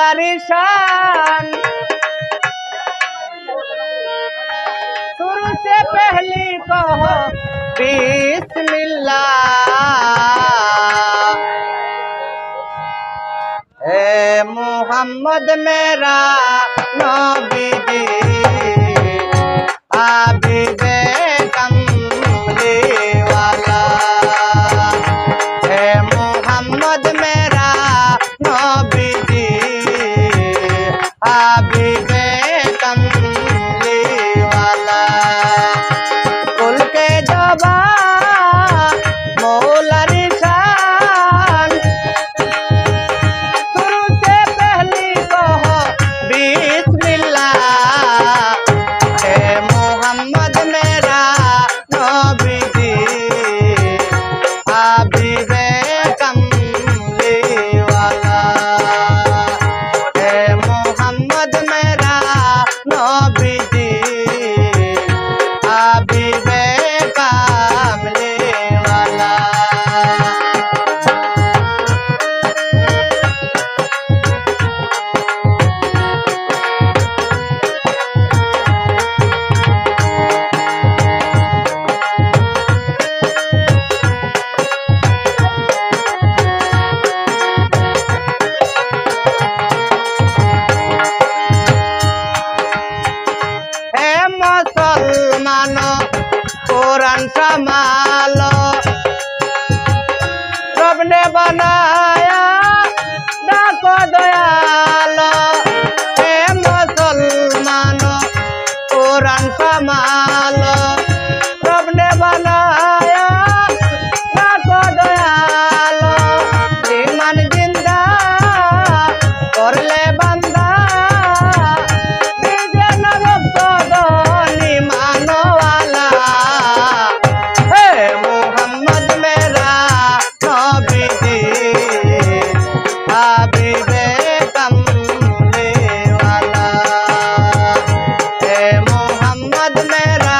शान शुरू से पहली कहो बिस्मिल्लाह। ए मोहम्मद मेरा नबी जी आबिदे कमली वाला। ए मोहम्मद मेरा नबी जी आबिदे कमली वाला। कुल के जबा मौला निशान शुरू से पहली कहो बिस्मिल्लाह। ए मोहम्मद मेरा नबी जी आबिदे कमली वाला। ए मोहम्मद मेरा नबी जी आबिदे कमली वाला। हे मुसलमानो कुरान संभालो रब ने बनाया डाको दयालो। हे मुसलमानो कुरान संभालो रब ने बनाया डाको दयालो। ईमान जिंदा कर ले बंदा दीजे नरक दनी मानो वाला। हे मोहम्मद मेरा नबी जी आबिदे कमली वाला। हे मोहम्मद मेरा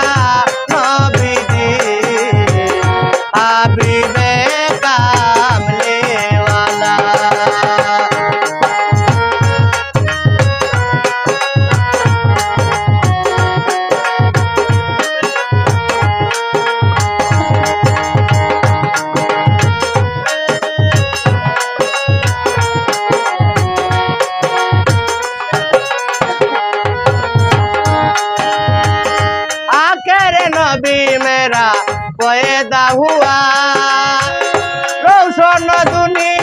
नबी जी आबिदे कमली वाला। आखिर नबी मेरा पैदा हुआ रोशन दुनिया